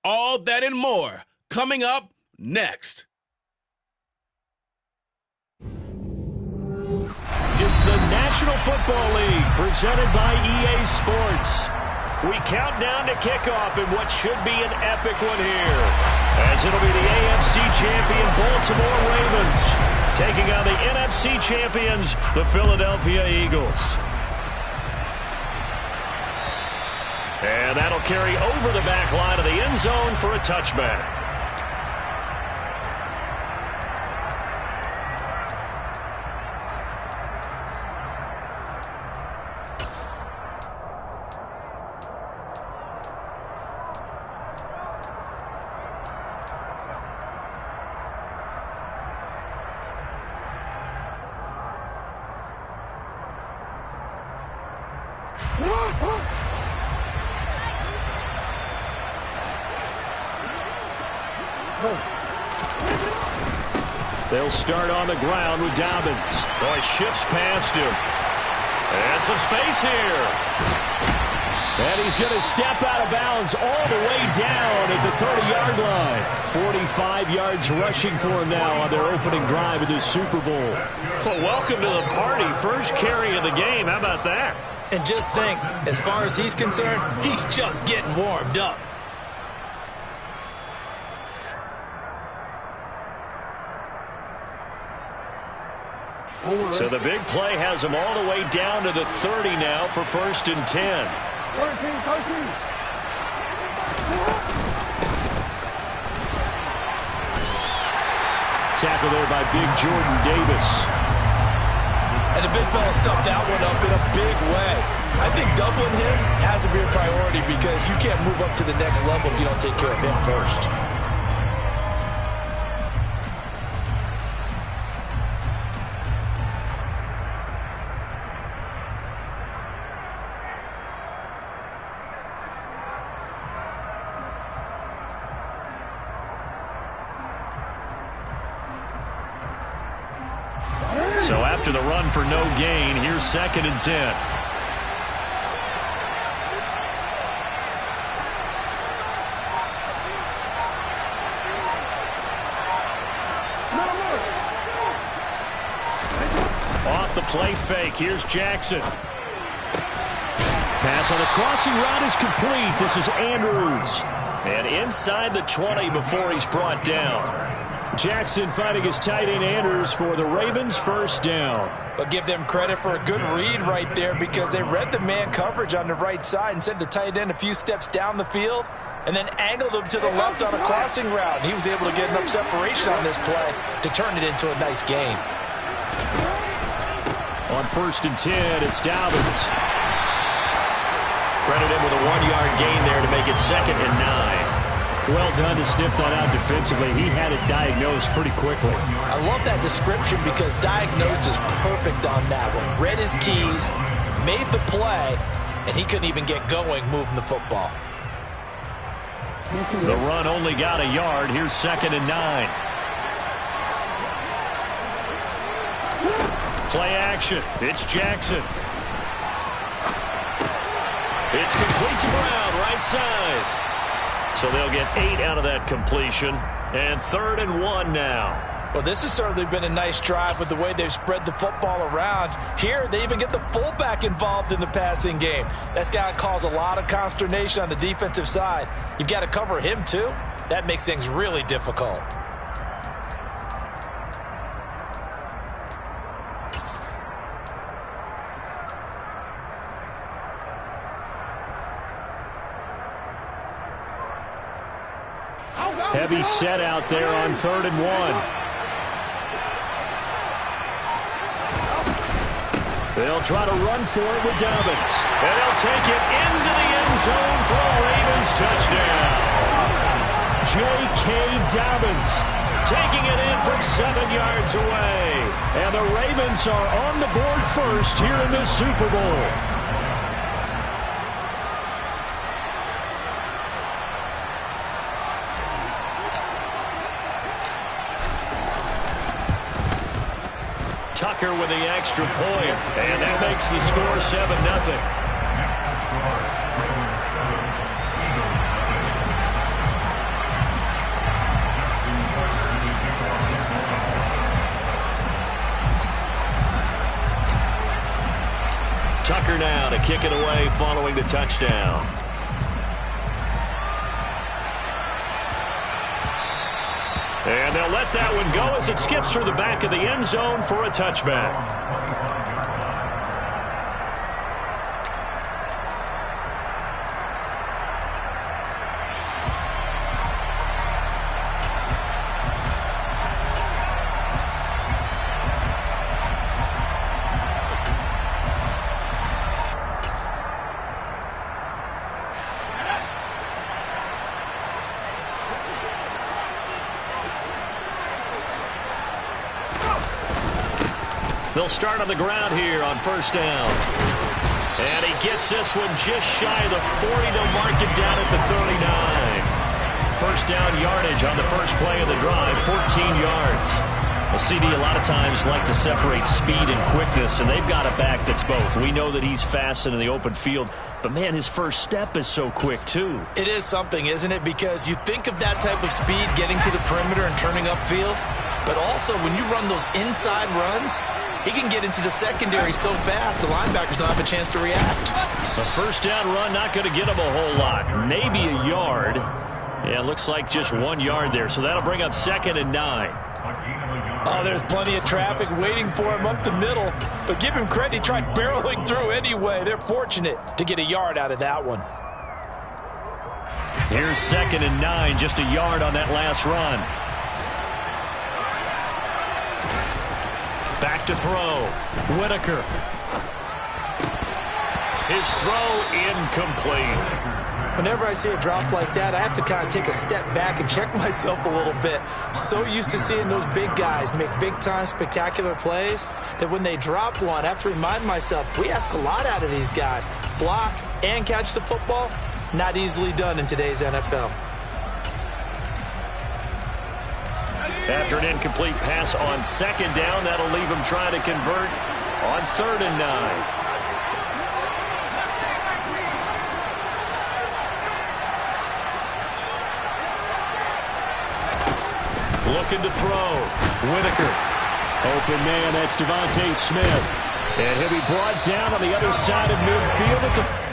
All that and more coming up next. It's the National Football League presented by EA Sports. We count down to kickoff in what should be an epic one here, as it'll be the AFC champion Baltimore Ravens taking on the NFC champions, the Philadelphia Eagles. And that'll carry over the back line of the end zone for a touchback. They'll start on the ground with Dobbins. Boy, shifts past him. And some space here. And he's going to step out of bounds all the way down at the 30-yard line. 45 yards rushing for him now on their opening drive of this Super Bowl. Well, welcome to the party. First carry of the game. How about that? And just think, as far as he's concerned, he's just getting warmed up. So the big play has him all the way down to the 30 now for 1st and 10. Tackle there by big Jordan Davis. And the big fella stuffed that one up in a big way. I think doubling him has to be a priority because you can't move up to the next level if you don't take care of him first. So after the run for no gain, here's 2nd and 10. Off the play fake, here's Jackson. Pass on the crossing route is complete. This is Andrews. And inside the 20 before he's brought down. Jackson finding his tight end Andrews for the Ravens' 1st down. But give them credit for a good read right there because they read the man coverage on the right side and sent the tight end a few steps down the field and then angled him to the left on a crossing route. And he was able to get enough separation on this play to turn it into a nice gain. On 1st and 10, it's Dobbins. Credit him with a 1-yard gain there to make it 2nd and 9. Well done to sniff that out defensively. He had it diagnosed pretty quickly. I love that description because diagnosed is perfect on that one. Read his keys, made the play, and he couldn't even get going moving the football. The run only got a yard. Here's 2nd and 9. Play action. It's Jackson. It's complete to Brown, right side. So they'll get 8 out of that completion. And 3rd and 1 now. Well, this has certainly been a nice drive with the way they've spread the football around. Here, they even get the fullback involved in the passing game. That's got to cause a lot of consternation on the defensive side. You've got to cover him, too. That makes things really difficult. Heavy set out there on 3rd and 1. They'll try to run for it with Dobbins. And they'll take it into the end zone for a Ravens touchdown. J.K. Dobbins taking it in from 7 yards away. And the Ravens are on the board first here in this Super Bowl. Tucker with the extra point, and that makes the score 7-0. Whitaker now to kick it away following the touchdown. And they'll let that one go as it skips through the back of the end zone for a touchback. They'll start on the ground here on first down. And he gets this one just shy of the 40. They'll mark it down at the 39. First down yardage on the first play of the drive, 14 yards. A CD a lot of times like to separate speed and quickness, and they've got a back that's both. We know that he's fast in the open field, but, man, his first step is so quick, too. It is something, isn't it? Because you think of that type of speed getting to the perimeter and turning upfield, but also when you run those inside runs, he can get into the secondary so fast, the linebackers don't have a chance to react. A first down run not going to get him a whole lot. Maybe a yard. Yeah, it looks like just 1 yard there, so that'll bring up 2nd and 9. Oh, there's plenty of traffic waiting for him up the middle, but give him credit, he tried barreling through anyway. They're fortunate to get a yard out of that one. Here's 2nd and 9, just a yard on that last run. Back to throw. Whitaker. His throw incomplete. Whenever I see a drop like that, I have to kind of take a step back and check myself a little bit. So used to seeing those big guys make big-time spectacular plays that when they drop one, I have to remind myself, we ask a lot out of these guys. Block and catch the football, not easily done in today's NFL. After an incomplete pass on 2nd down, that'll leave him trying to convert on 3rd and 9. Looking to throw. Whitaker. Open man, that's Devontae Smith. And he'll be brought down on the other side of midfield at the...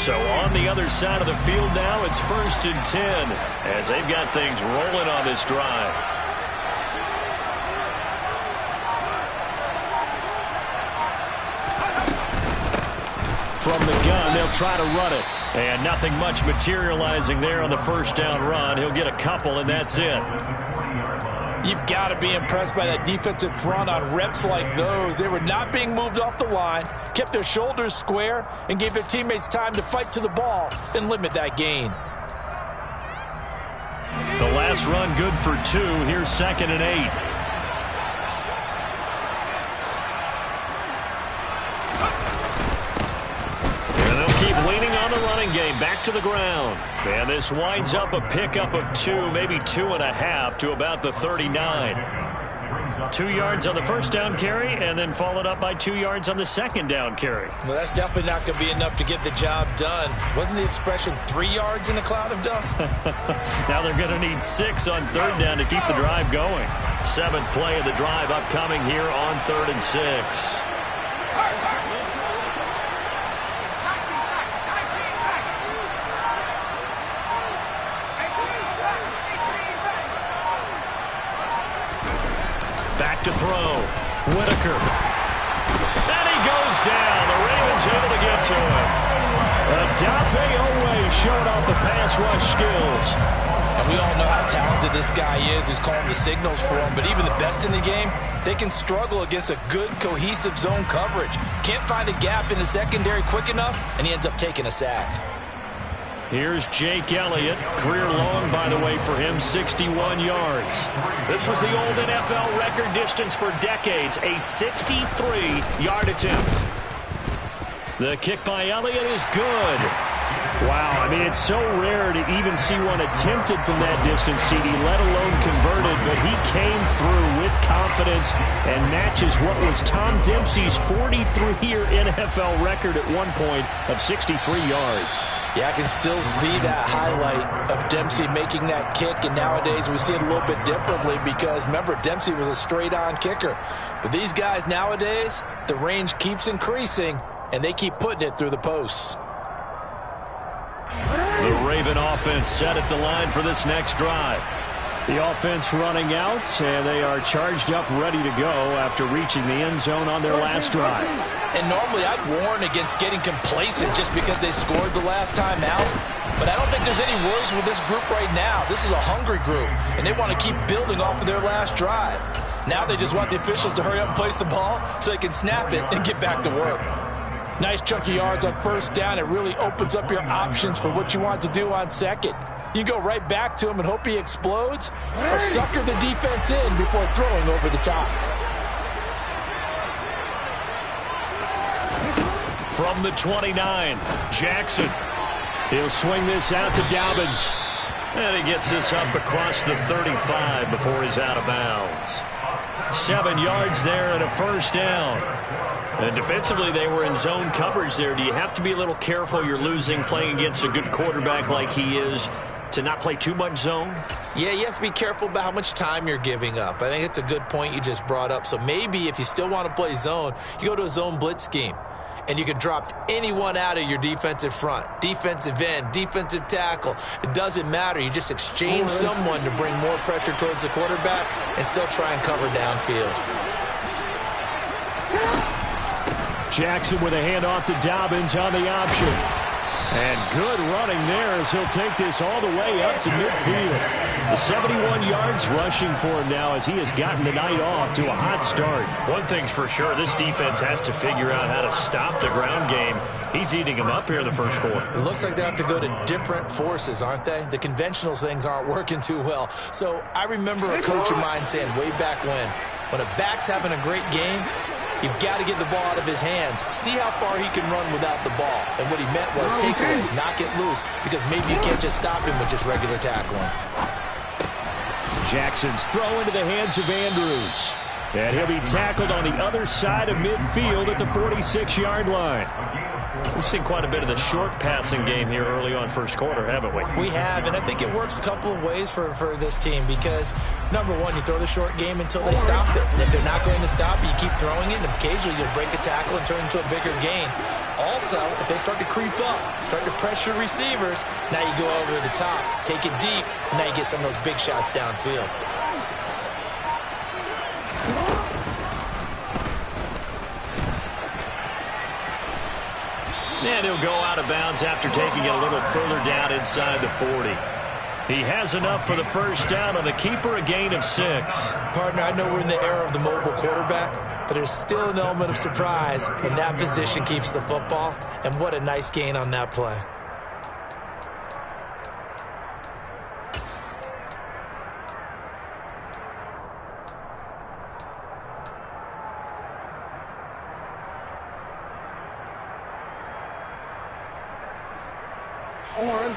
So on the other side of the field now, it's 1st and 10 as they've got things rolling on this drive. From the gun, they'll try to run it. And nothing much materializing there on the first down run. He'll get a couple, and that's it. You've got to be impressed by that defensive front on reps like those. They were not being moved off the line, kept their shoulders square, and gave their teammates time to fight to the ball and limit that gain. The last run good for 2. Here's 2nd and 8. Keep leaning on the running game. Back to the ground. And this winds up a pickup of 2, maybe 2.5 to about the 39. 2 yards on the first down carry, and then followed up by 2 yards on the second down carry. Well, that's definitely not going to be enough to get the job done. Wasn't the expression 3 yards in a cloud of dust? Now they're going to need 6 on 3rd down to keep the drive going. 7th play of the drive upcoming here on 3rd and 6. Back to throw. Whitaker. And he goes down. The Ravens able to get to him. Adafe Owe showing off the pass rush skills. And we all know how talented this guy is who's calling the signals for him. But even the best in the game, they can struggle against a good, cohesive zone coverage. Can't find a gap in the secondary quick enough, and he ends up taking a sack. Here's Jake Elliott. Career long, by the way, for him, 61 yards. This was the old NFL record distance for decades, a 63-yard attempt. The kick by Elliott is good. Wow, I mean, it's so rare to even see one attempted from that distance, CD, let alone converted, but he came through with confidence and matches what was Tom Dempsey's 43-year NFL record at one point of 63 yards. Yeah, I can still see that highlight of Dempsey making that kick, and nowadays we see it a little bit differently because, remember, Dempsey was a straight-on kicker. But these guys nowadays, the range keeps increasing, and they keep putting it through the posts. The Raven offense set at the line for this next drive. The offense running out, and they are charged up, ready to go after reaching the end zone on their last drive. And normally I'd warn against getting complacent just because they scored the last time out. But I don't think there's any worries with this group right now. This is a hungry group, and they want to keep building off of their last drive. Now they just want the officials to hurry up and place the ball so they can snap it and get back to work. Nice chunky yards on first down. It really opens up your options for what you want to do on second. You go right back to him and hope he explodes, or sucker the defense in before throwing over the top. From the 29, Jackson. He'll swing this out to Dobbins. And he gets this up across the 35 before he's out of bounds. 7 yards there and a first down. And defensively, they were in zone coverage there. Do you have to be a little careful? You're losing playing against a good quarterback like he is, to not play too much zone? Yeah, you have to be careful about how much time you're giving up. I think it's a good point you just brought up. So maybe if you still want to play zone, you go to a zone blitz scheme. And you can drop anyone out of your defensive front. Defensive end, defensive tackle. It doesn't matter. You just exchange someone to bring more pressure towards the quarterback and still try and cover downfield. Jackson with a handoff to Dobbins on the option. And good running there as he'll take this all the way up to midfield. The 71 yards rushing for him now as he has gotten the night off to a hot start. One thing's for sure, this defense has to figure out how to stop the ground game. He's eating them up here in the first quarter. It looks like they have to go to different forces, aren't they? The conventional things aren't working too well. So I remember a coach of mine saying way back when a back's having a great game, you've got to get the ball out of his hands. See how far he can run without the ball. And what he meant was takeaways, not get loose, because maybe you can't just stop him with just regular tackling. Jackson's throw into the hands of Andrews. And he'll be tackled on the other side of midfield at the 46-yard line. We've seen quite a bit of the short passing game here early on first quarter, haven't we? We have, and I think it works a couple of ways for this team because, number one, you throw the short game until they stop it. And if they're not going to stop it, you keep throwing it, and occasionally you'll break a tackle and turn into a bigger gain. Also, if they start to creep up, start to pressure receivers, now you go over the top, take it deep, and now you get some of those big shots downfield. And he'll go out of bounds after taking it a little further down inside the 40. He has enough for the first down on the keeper, a gain of 6. Partner, I know we're in the era of the mobile quarterback, but there's still an element of surprise when that position keeps the football, and what a nice gain on that play.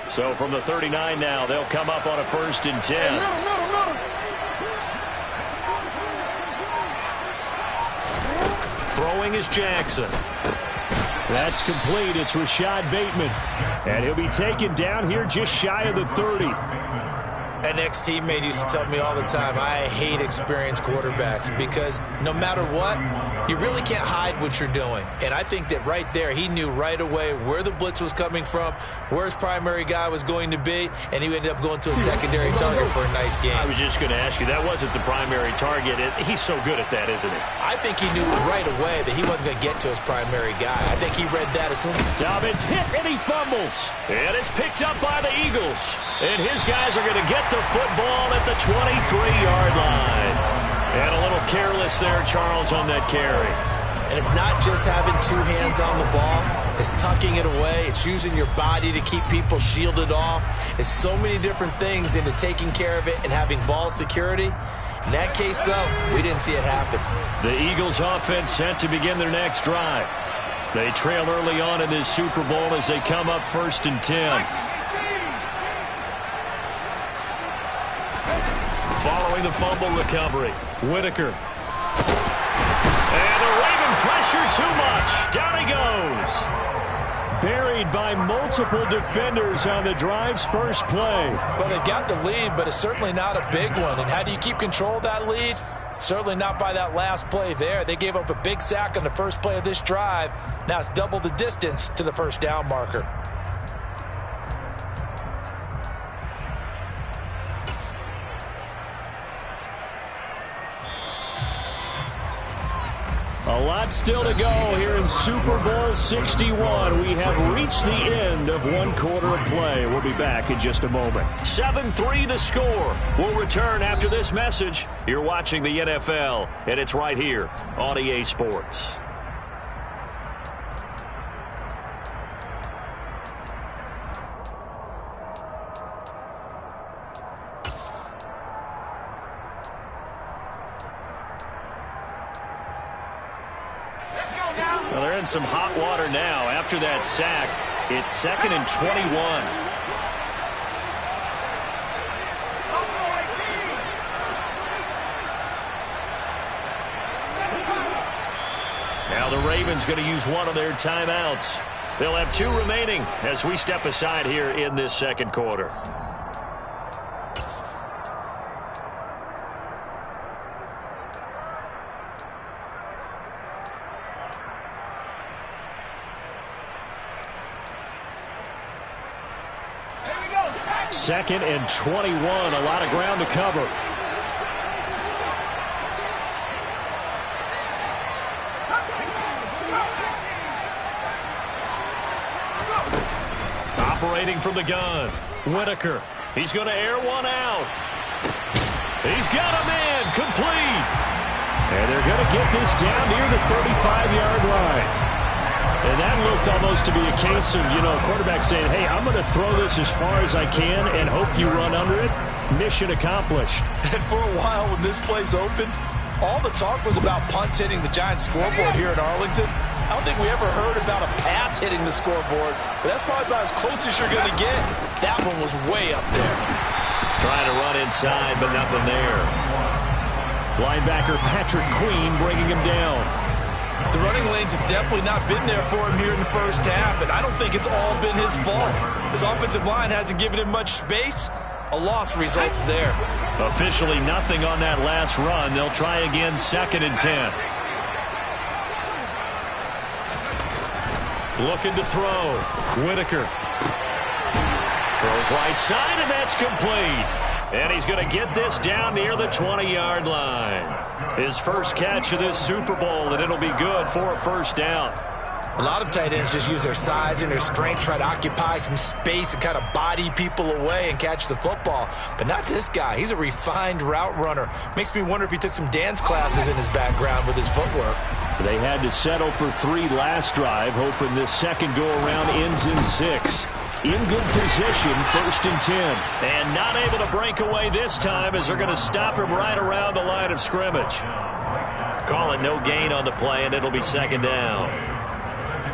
So from the 39 now, they'll come up on a 1st and 10. Throwing is Jackson. That's complete. It's Rashad Bateman. And he'll be taken down here just shy of the 30. An ex-teammate used to tell me all the time, I hate experienced quarterbacks because no matter what, you really can't hide what you're doing. And I think that right there, he knew right away where the blitz was coming from, where his primary guy was going to be, and he ended up going to a secondary target for a nice game. I was just going to ask you, that wasn't the primary target. He's so good at that, isn't he? I think he knew right away that he wasn't going to get to his primary guy. I think he read that as soon as... Dobbins hit, and he fumbles. And it's picked up by the Eagles. And his guys are going to get the football at the 23-yard line. And a little careless there, Charles, on that carry. And it's not just having two hands on the ball. It's tucking it away. It's using your body to keep people shielded off. It's so many different things into taking care of it and having ball security. In that case, though, we didn't see it happen. The Eagles offense set to begin their next drive. They trail early on in this Super Bowl as they come up 1st and 10. Following the fumble recovery, Whitaker. And the Raven pressure too much. Down he goes. Buried by multiple defenders on the drive's first play. Well, they got the lead, but it's certainly not a big one. And how do you keep control of that lead? Certainly not by that last play there. They gave up a big sack on the first play of this drive. Now it's double the distance to the first down marker. A lot still to go here in Super Bowl 61. We have reached the end of one quarter of play. We'll be back in just a moment. 7-3 the score. We'll return after this message. You're watching the NFL, and it's right here on EA Sports. Well, they're in some hot water now. After that sack, it's 2nd and 21. Now the Ravens going to use one of their timeouts. They'll have 2 remaining as we step aside here in this second quarter. Second and 21, a lot of ground to cover. Operating from the gun, Whitaker. He's going to air one out. He's got him in, complete. And they're going to get this down near the 35-yard line. And that looked almost to be a case of, you know, a quarterback saying, hey, I'm going to throw this as far as I can and hope you run under it. Mission accomplished. And for a while when this play's open, all the talk was about punts hitting the Giants scoreboard here in Arlington. I don't think we ever heard about a pass hitting the scoreboard, but that's probably about as close as you're going to get. That one was way up there. Trying to run inside, but nothing there. Linebacker Patrick Queen bringing him down. The running lanes have definitely not been there for him here in the first half, and I don't think it's all been his fault. His offensive line hasn't given him much space. A loss results there. Officially nothing on that last run. They'll try again 2nd and 10. Looking to throw. Whitaker. Throws right side, and that's complete. And he's going to get this down near the 20-yard line. His first catch of this Super Bowl, and it'll be good for a first down. A lot of tight ends just use their size and their strength, try to occupy some space and kind of body people away and catch the football. But not this guy. He's a refined route runner. Makes me wonder if he took some dance classes in his background with his footwork. They had to settle for 3 last drive, hoping this second go-around ends in 6. In good position, 1st and 10. And not able to break away this time as they're going to stop him right around the line of scrimmage. Call it no gain on the play, and it'll be 2nd down.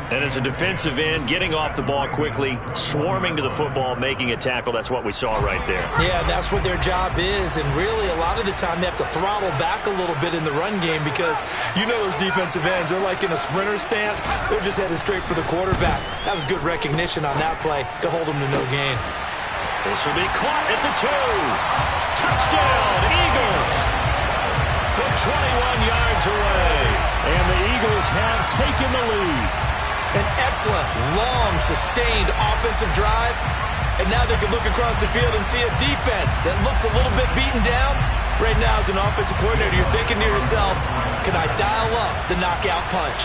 And as a defensive end, getting off the ball quickly, swarming to the football, making a tackle, that's what we saw right there. Yeah, that's what their job is, and really a lot of the time they have to throttle back a little bit in the run game because you know those defensive ends, they're like in a sprinter stance. They're just headed straight for the quarterback. That was good recognition on that play to hold them to no gain. This will be caught at the 2. Touchdown, Eagles! From 21 yards away. And the Eagles have taken the lead. An excellent, long, sustained offensive drive. And now they can look across the field and see a defense that looks a little bit beaten down. Right now, as an offensive coordinator, you're thinking to yourself, can I dial up the knockout punch?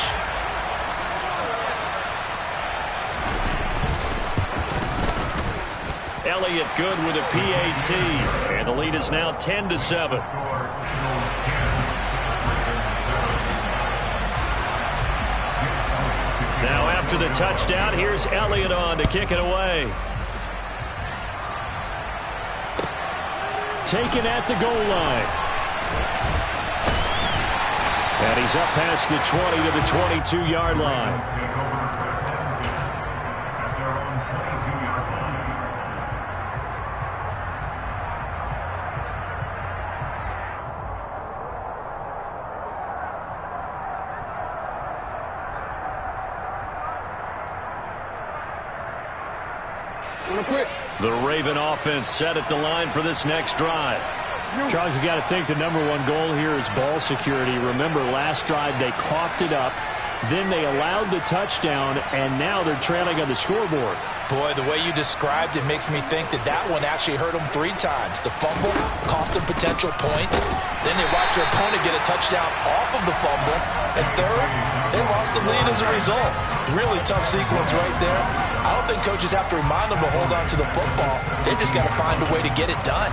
Elliott good with a PAT. And the lead is now 10-7. Now after the touchdown, here's Elliott on to kick it away. Taken at the goal line. And he's up past the 20 to the 22-yard line. The Raven offense set at the line for this next drive. Charles, you got to think the #1 goal here is ball security. Remember, last drive they coughed it up, then they allowed the touchdown, and now they're trailing on the scoreboard. Boy, the way you described it makes me think that that one actually hurt them 3 times. The fumble cost them potential points. Then they watched their opponent get a touchdown off of the fumble. And third, they lost the lead as a result. Really tough sequence right there. I don't think coaches have to remind them to hold on to the football. They just got to find a way to get it done.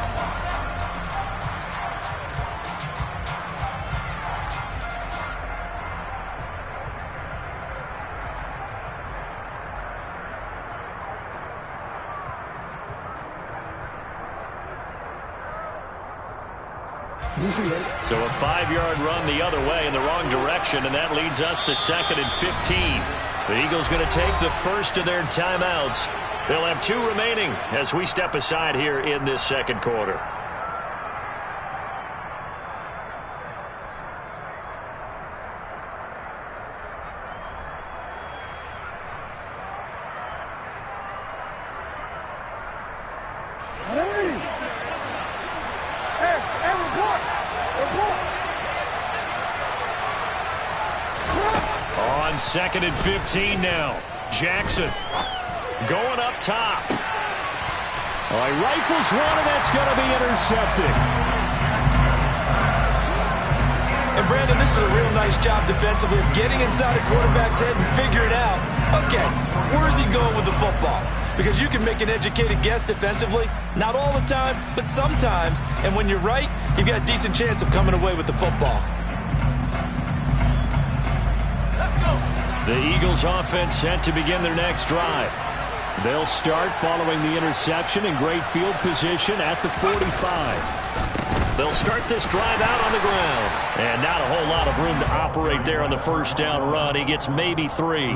So a 5-yard run the other way in the wrong direction, and that leads us to 2nd and 15. The Eagles going to take the first of their timeouts. They'll have 2 remaining as we step aside here in this second quarter. On 2nd and 15 now. Jackson going up top. Oh, he rifles one, and that's going to be intercepted. And Brandon, this is a real nice job defensively of getting inside a quarterback's head and figuring out, okay, where's he going with the football? Because you can make an educated guess defensively, not all the time, but sometimes. And when you're right, you've got a decent chance of coming away with the football. The Eagles offense set to begin their next drive. They'll start following the interception in great field position at the 45. They'll start this drive out on the ground. And not a whole lot of room to operate there on the first down run. He gets maybe 3.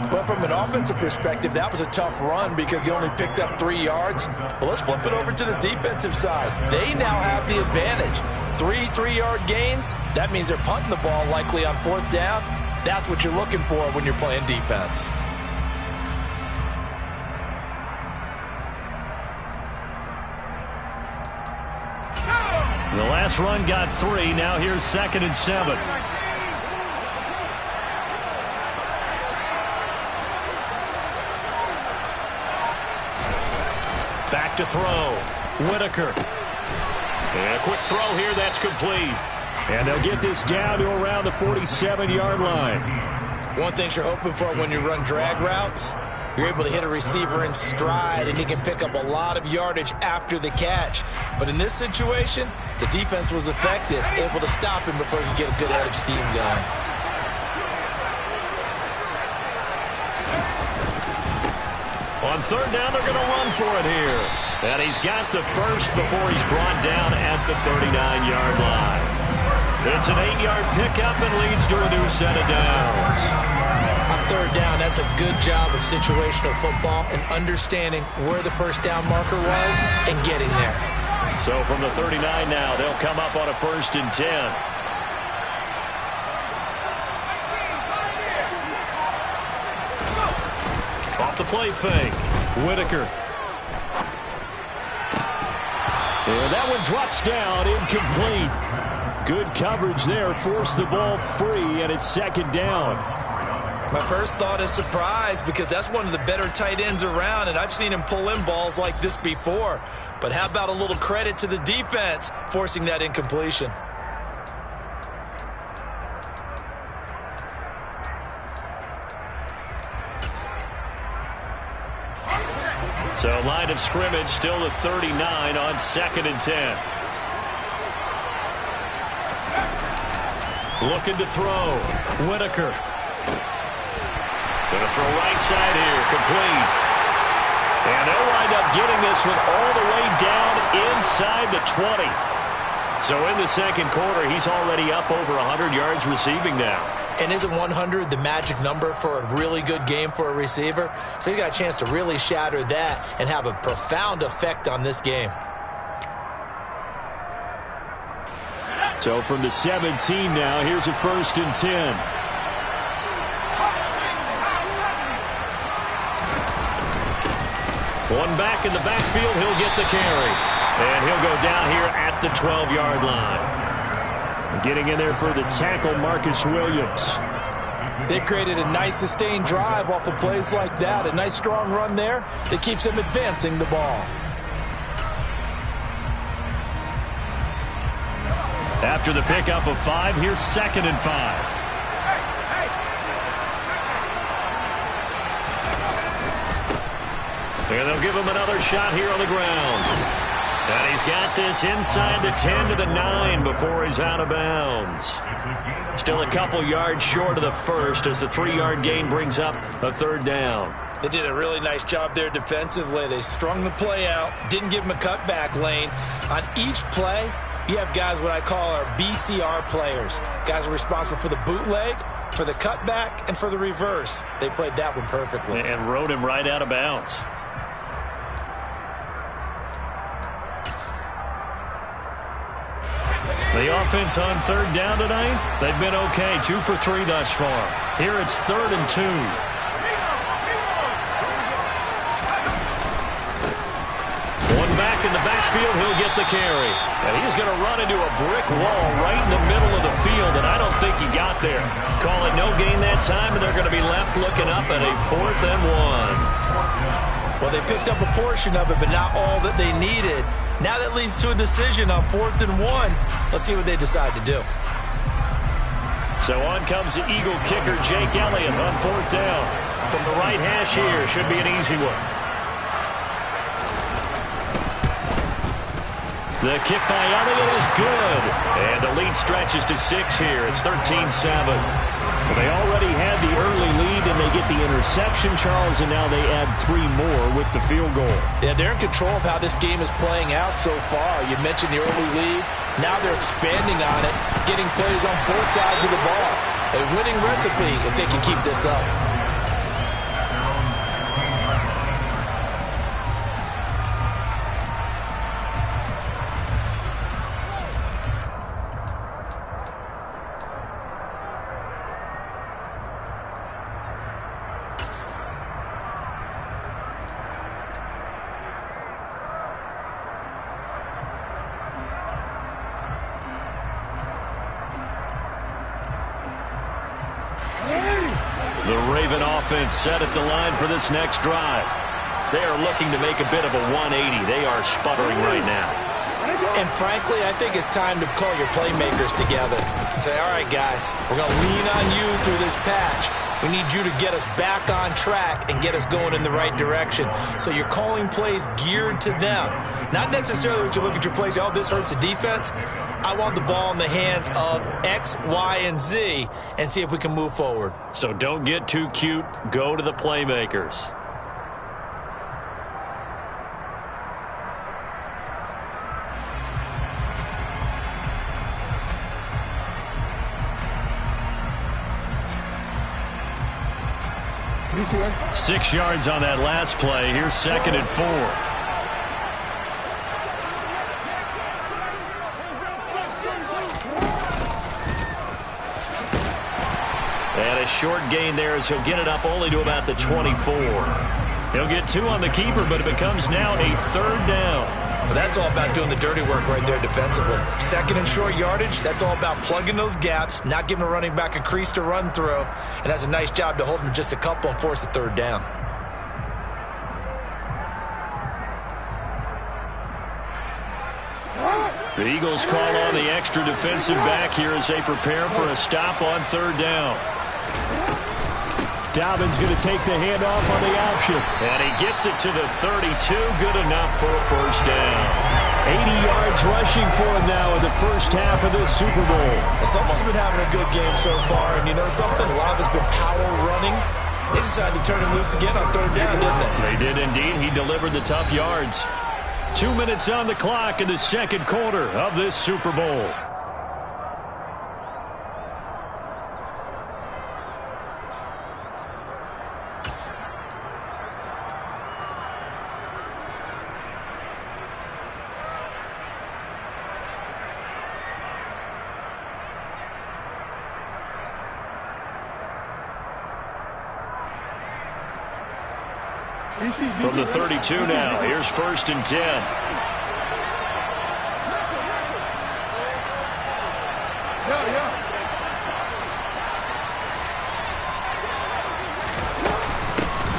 Well, from an offensive perspective, that was a tough run because he only picked up 3 yards. Well, let's flip it over to the defensive side. They now have the advantage. 3 3-yard gains. That means they're punting the ball likely on 4th down. That's what you're looking for when you're playing defense. The last run got 3. Now here's 2nd and 7. Back to throw. Whitaker. And a quick throw here. That's complete. And they'll get this down to around the 47-yard line. One thing you're hoping for when you run drag routes, you're able to hit a receiver in stride, and he can pick up a lot of yardage after the catch. But in this situation, the defense was effective, able to stop him before he could get a good head of steam going. On third down, they're going to run for it here. And he's got the first before he's brought down at the 39-yard line. It's an 8-yard pickup and leads to a new set of downs. On third down, that's a good job of situational football and understanding where the first down marker was and getting there. So from the 39 now, they'll come up on a 1st and 10. Off the play fake. Whitaker. And that one drops down, incomplete. Good coverage there, forced the ball free, and it's 2nd down. My first thought is surprise, because that's one of the better tight ends around, and I've seen him pull in balls like this before. But how about a little credit to the defense forcing that incompletion? So line of scrimmage still the 39 on 2nd and 10. Looking to throw. Whitaker. Going to throw right side here. Complete. And they'll wind up getting this one all the way down inside the 20. So in the 2nd quarter, he's already up over 100 yards receiving now. And isn't 100 the magic number for a really good game for a receiver? So he's got a chance to really shatter that and have a profound effect on this game. So from the 17 now, here's a 1st and 10. One back in the backfield, he'll get the carry. And he'll go down here at the 12-yard line. Getting in there for the tackle, Marcus Williams. They've created a nice sustained drive off of plays like that. A nice strong run there that keeps them advancing the ball. After the pickup of 5, here's 2nd and 5. And they'll give him another shot here on the ground. And he's got this inside the 10 to the 9 before he's out of bounds. Still a couple yards short of the first as the 3-yard gain brings up a 3rd down. They did a really nice job there defensively. They strung the play out, didn't give him a cutback lane. On each play, you have guys what I call our BCR players. Guys are responsible for the bootleg, for the cutback, and for the reverse. They played that one perfectly. And rode him right out of bounds. The offense on 3rd down tonight, they've been okay. 2 for 3 thus far. Here it's 3rd and 2. One back in the backfield, he'll get the carry. And he's going to run into a brick wall right in the middle of the field, and I don't think he got there. Call it no gain that time, and they're going to be left looking up at a 4th and 1. Well, they picked up a portion of it, but not all that they needed. Now that leads to a decision on 4th and 1. Let's see what they decide to do. So on comes the Eagle kicker, Jake Elliott, on 4th down. From the right hash here, should be an easy one. The kick by Elliott is good. And the lead stretches to 6 here. It's 13-7. Well, they already had the early lead, and they get the interception, Charles, and now they add 3 more with the field goal. Yeah, they're in control of how this game is playing out so far. You mentioned the early lead. Now they're expanding on it, getting plays on both sides of the ball. A winning recipe if they can keep this up. The Raven offense set at the line for this next drive. They are looking to make a bit of a 180. They are sputtering right now. And frankly, I think it's time to call your playmakers together and say, all right, guys, we're going to lean on you through this patch. We need you to get us back on track and get us going in the right direction. So you're calling plays geared to them. Not necessarily what you look at your plays, oh, this hurts the defense. I want the ball in the hands of X, Y, and Z and see if we can move forward. So don't get too cute. Go to the playmakers. Right. 6 yards on that last play. Here's 2nd and 4. And a short gain there as he'll get it up only to about the 24. He'll get 2 on the keeper, but it becomes now a 3rd down. Well, that's all about doing the dirty work right there defensively. 2nd and short yardage, that's all about plugging those gaps, not giving a running back a crease to run through, and that's a nice job to hold him just a couple and force a 3rd down. The Eagles call on the extra defensive back here as they prepare for a stop on 3rd down. Dobbins going to take the handoff on the option. And he gets it to the 32. Good enough for a 1st down. 80 yards rushing for him now in the first half of this Super Bowl. Someone's been having a good game so far, and you know something? A lot of it's been power running. They decided to turn him loose again on 3rd down, didn't they? They did indeed. He delivered the tough yards. 2 minutes on the clock in the 2nd quarter of this Super Bowl. From the 32 now, here's 1st and 10.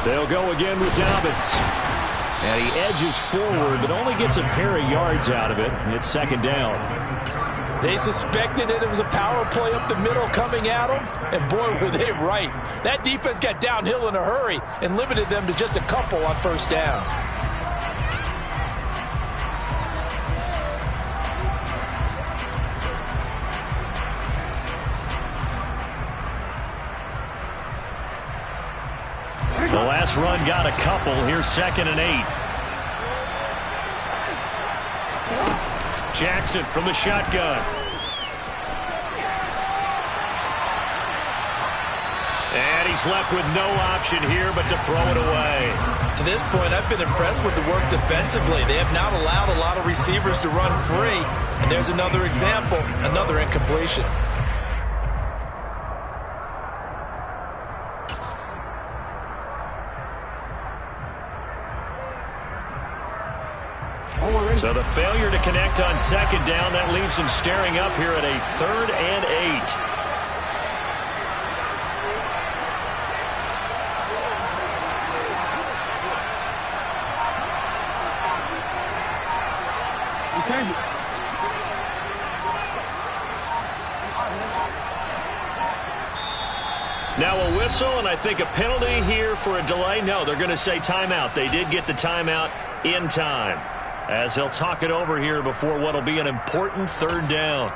They'll go again with Dobbins. And he edges forward, but only gets a pair of yards out of it. And it's 2nd down. They suspected that it was a power play up the middle coming at them, and boy, were they right. That defense got downhill in a hurry and limited them to just a couple on 1st down. The last run got a couple. Here's 2nd and 8. Jackson from the shotgun. And he's left with no option here but to throw it away. To this point, I've been impressed with the work defensively. They have not allowed a lot of receivers to run free. And there's another example, another incompletion. So the failure to connect on 2nd down, that leaves them staring up here at a 3rd and 8. Now a whistle and I think a penalty here for a delay. No, they're going to say timeout. They did get the timeout in time, as they'll talk it over here before what will be an important 3rd down.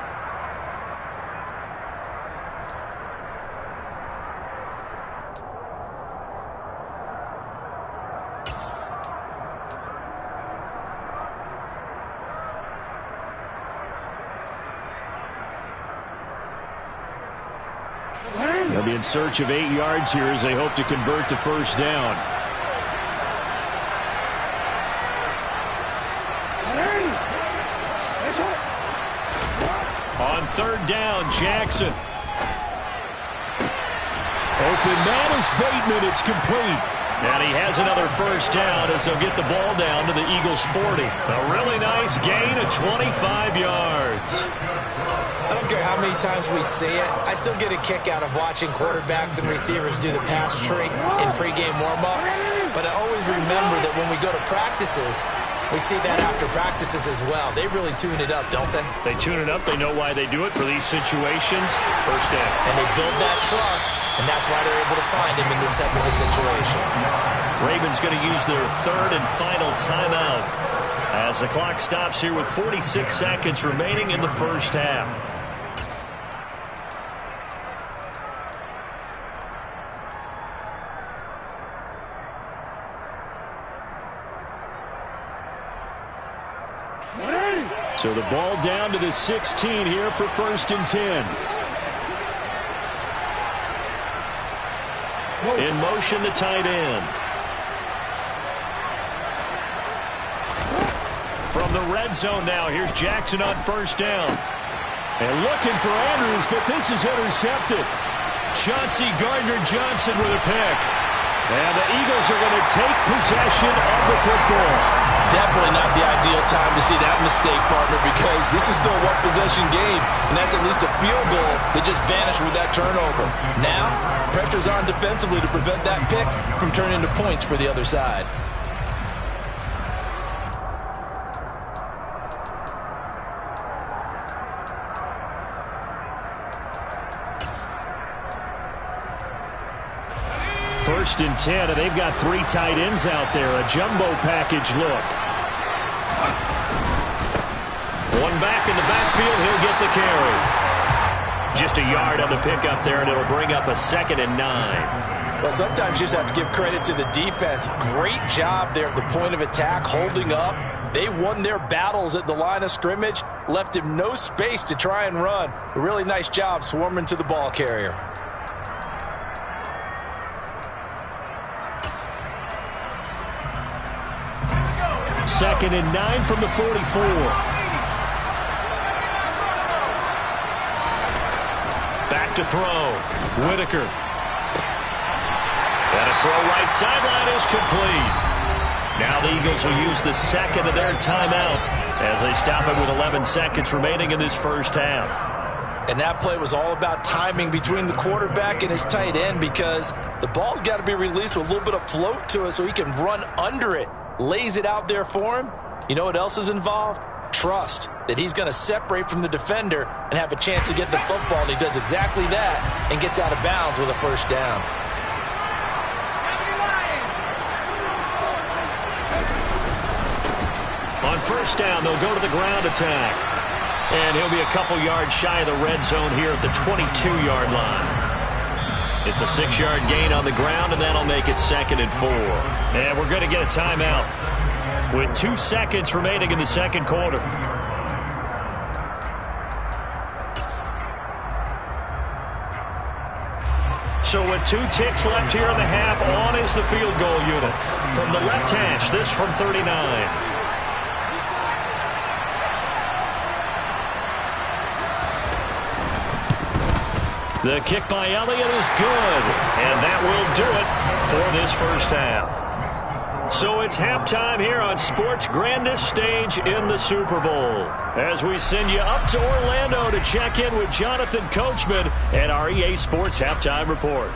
They'll be in search of 8 yards here as they hope to convert the 1st down. On 3rd down, Jackson. Open man is Bateman. It's complete. And he has another 1st down as they'll get the ball down to the Eagles' 40. A really nice gain of 25 yards. I don't care how many times we see it. I still get a kick out of watching quarterbacks and receivers do the pass tree in pregame warm-up. But I always remember that when we go to practices, We see that after practices as well. They really tune it up, don't they? They tune it up. They know why they do it for these situations. First down. And they build that trust, and that's why they're able to find him in this type of a situation. Ravens going to use their third and final timeout as the clock stops here with 46 seconds remaining in the first half. So the ball down to the 16 here for 1st and 10. In motion, the tight end. From the red zone now, here's Jackson on 1st down. And looking for Andrews, but this is intercepted. Chauncey Gardner-Johnson with a pick. And the Eagles are going to take possession of the football. Definitely not the ideal time to see that mistake, partner, because this is still a one-possession game, and that's at least a field goal that just vanished with that turnover. Now, pressure's on defensively to prevent that pick from turning into points for the other side. First and 10, and they've got 3 tight ends out there. A jumbo package look. One back in the backfield. He'll get the carry. Just a yard on the pickup there, and it'll bring up a 2nd and 9. Well, sometimes you just have to give credit to the defense. Great job there at the point of attack, holding up. They won their battles at the line of scrimmage, left him no space to try and run. A really nice job swarming to the ball carrier. 2nd and 9 from the 44. Back to throw. Whitaker. And a throw right sideline is complete. Now the Eagles will use the 2nd of their timeout as they stop it with 11 seconds remaining in this first half. And that play was all about timing between the quarterback and his tight end, because the ball's got to be released with a little bit of float to it so he can run under it. Lays it out there for him. You know what else is involved? Trust that he's going to separate from the defender and have a chance to get the football, and he does exactly that and gets out of bounds with a first down. On first down, they'll go to the ground attack. And he'll be a couple yards shy of the red zone here at the 22-yard line. It's a 6-yard gain on the ground, and that'll make it 2nd and 4. And we're going to get a timeout with 2 seconds remaining in the second quarter. So with 2 ticks left here in the half, on is the field goal unit. From the left hash, this from 39. The kick by Elliott is good, and that will do it for this first half. So it's halftime here on sports' grandest stage in the Super Bowl, as we send you up to Orlando to check in with Jonathan Coachman and our EA Sports Halftime Report.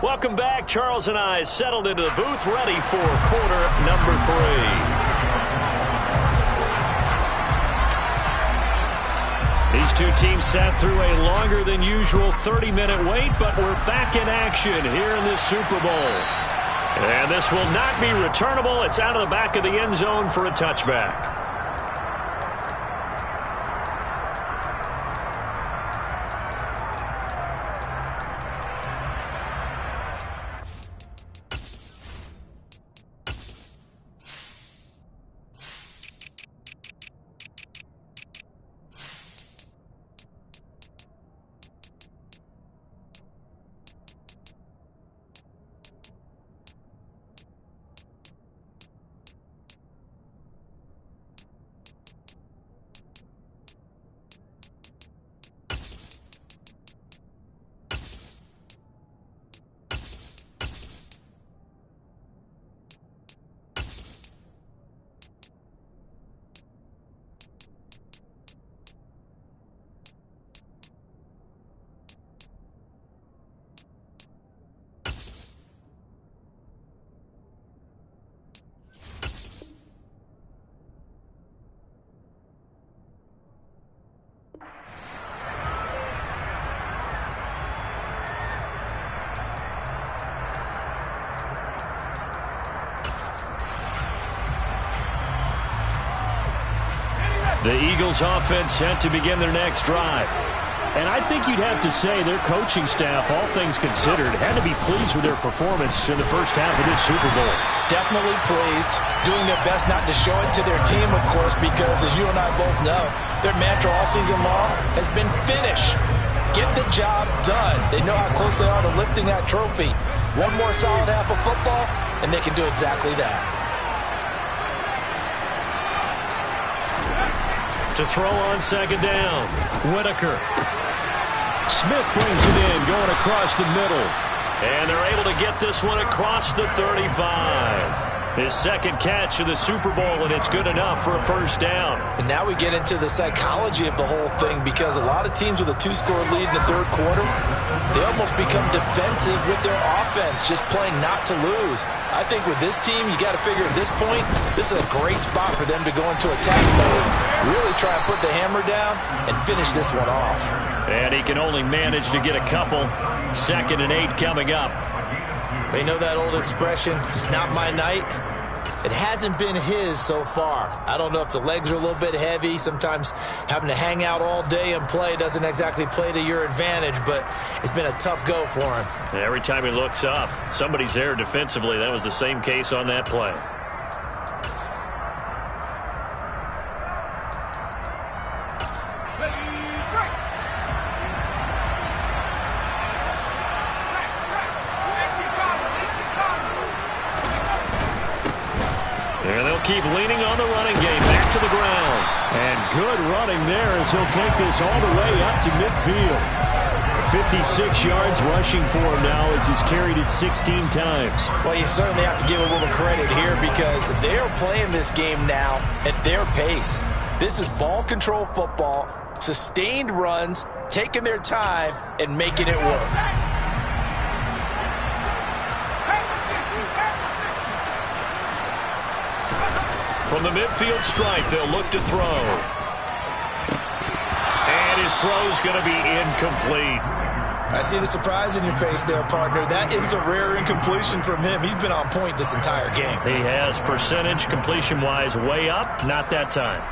Welcome back. Charles and I settled into the booth, ready for quarter number 3. These two teams sat through a longer than usual 30-minute wait, but we're back in action here in this Super Bowl. And this will not be returnable. It's out of the back of the end zone for a touchback. The Eagles offense set to begin their next drive. And I think you'd have to say their coaching staff, all things considered, had to be pleased with their performance in the first half of this Super Bowl. Definitely pleased, doing their best not to show it to their team, of course, because as you and I both know, their mantra all season long has been finish. Get the job done. They know how close they are to lifting that trophy. One more solid half of football, and they can do exactly that. To throw on second down, Whitaker. Smith brings it in, going across the middle. And they're able to get this one across the 35. His second catch of the Super Bowl, and it's good enough for a first down. And now we get into the psychology of the whole thing, because a lot of teams with a 2-score lead in the third quarter, they almost become defensive with their offense, just playing not to lose. I think with this team, you got to figure at this point, this is a great spot for them to go into attack mode, really try and put the hammer down and finish this one off. And he can only manage to get a couple. 2nd and 8 coming up. They know that old expression, it's not my night. It hasn't been his so far. I don't know if the legs are a little bit heavy. Sometimes having to hang out all day and play doesn't exactly play to your advantage, but it's been a tough go for him. And every time he looks up, somebody's there defensively. That was the same case on that play. And they'll keep leaning on the running game. Back to the ground. And good running there as he'll take this all the way up to midfield. 56 yards rushing for him now as he's carried it 16 times. Well, you certainly have to give a little credit here, because they're playing this game now at their pace. This is ball control football, sustained runs, taking their time, and making it work. From the midfield stripe, they'll look to throw. And his throw's going to be incomplete. I see the surprise in your face there, partner. That is a rare incompletion from him. He's been on point this entire game. He has percentage completion-wise way up. Not that time.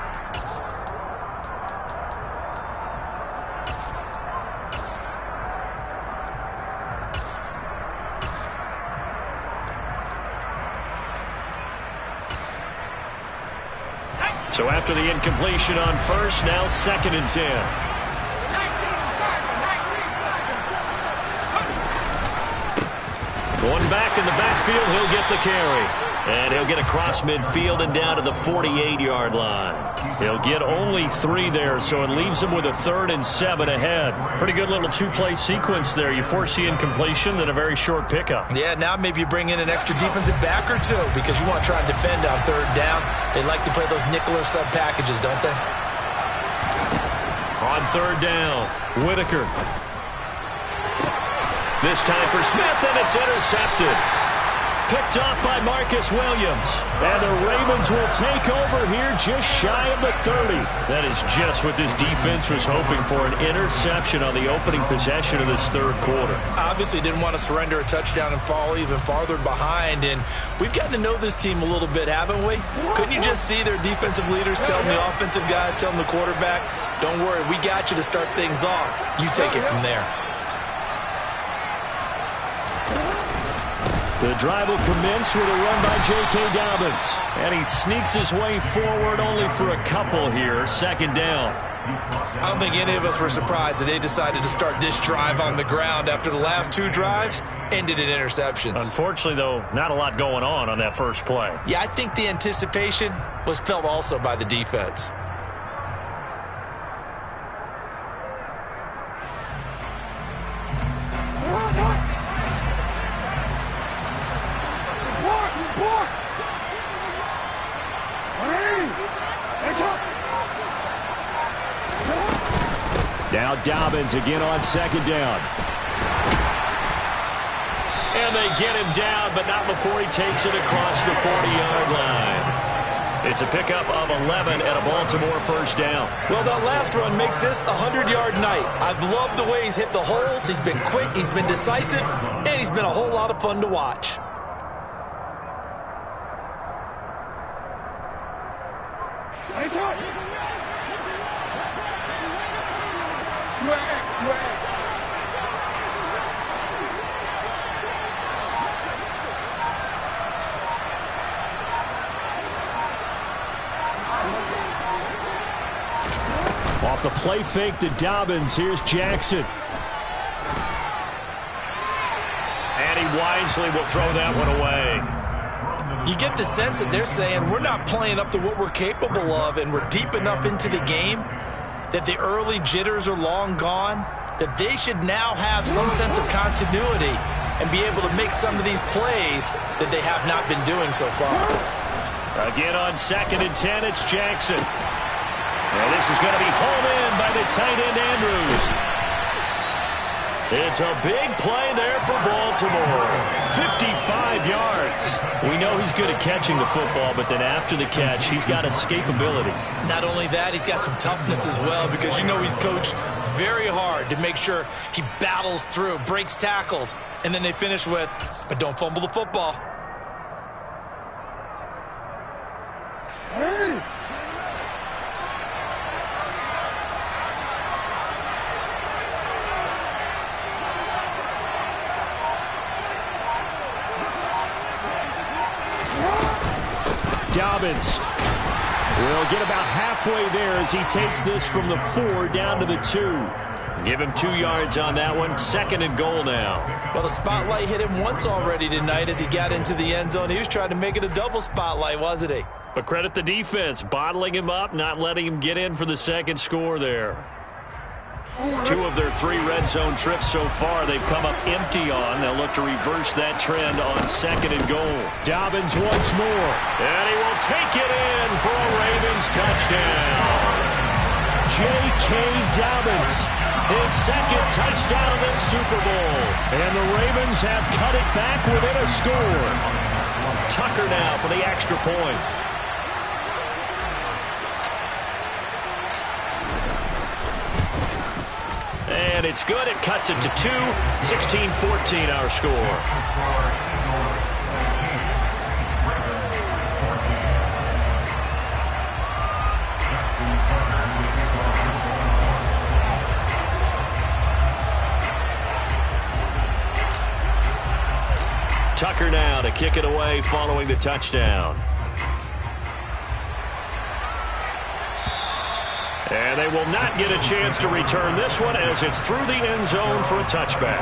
So after the incompletion on first, now 2nd and 10. Going back in the backfield, he'll get the carry. And he'll get across midfield and down to the 48-yard line. He'll get only 3 there, so it leaves him with a 3rd and 7 ahead. Pretty good little 2-play sequence there. You force the incompletion, then a very short pickup. Yeah, now maybe you bring in an extra defensive back or two, because you want to try and defend on 3rd down. They like to play those nickel or sub packages, don't they? On 3rd down, Whitaker. This time for Smith, and it's intercepted. Picked off by Marcus Williams. And the Ravens will take over here just shy of the 30. That is just what this defense was hoping for, an interception on the opening possession of this third quarter. Obviously didn't want to surrender a touchdown and fall even farther behind. And we've gotten to know this team a little bit, haven't we? Couldn't you just see their defensive leaders telling the offensive guys, telling the quarterback, don't worry, we got you to start things off. You take it from there. The drive will commence with a run by J.K. Dobbins. And he sneaks his way forward only for a couple here. 2nd down. I don't think any of us were surprised that they decided to start this drive on the ground after the last 2 drives ended in interceptions. Unfortunately, though, not a lot going on that first play. Yeah, I think the anticipation was felt also by the defense. Now Dobbins again on 2nd down. And they get him down, but not before he takes it across the 40-yard line. It's a pickup of 11 and a Baltimore 1st down. Well, that last run makes this a 100-yard night. I've loved the way he's hit the holes. He's been quick, he's been decisive, and he's been a whole lot of fun to watch. Off the play fake to Dobbins. Here's Jackson. And he wisely will throw that one away. You get the sense that they're saying we're not playing up to what we're capable of, and we're deep enough into the game that the early jitters are long gone, that they should now have some sense of continuity and be able to make some of these plays that they have not been doing so far. Again on 2nd and 10, it's Jackson. And this is going to be hauled in by the tight end Andrews. It's a big play there for Baltimore. 55 yards. We know he's good at catching the football, but then after the catch, he's got escapability. Not only that, he's got some toughness as well, because you know he's coached very hard to make sure he battles through, breaks tackles, and then they finish with, but don't fumble the football. Dobbins will get about halfway there as he takes this from the 4 down to the 2. Give him 2 yards on that one. 2nd and goal now. Well, the spotlight hit him once already tonight as he got into the end zone. He was trying to make it a double spotlight, wasn't he? But credit the defense, bottling him up, not letting him get in for the second score there. 2 of their 3 red zone trips so far they've come up empty on. They'll look to reverse that trend on 2nd and goal. Dobbins once more. And he will take it in for a Ravens touchdown. J.K. Dobbins, his 2nd touchdown of this Super Bowl. And the Ravens have cut it back within a score. Tucker now for the extra point. And it's good. It cuts it to 2. 16-14 our score. Tucker now to kick it away following the touchdown. And they will not get a chance to return this one as it's through the end zone for a touchback.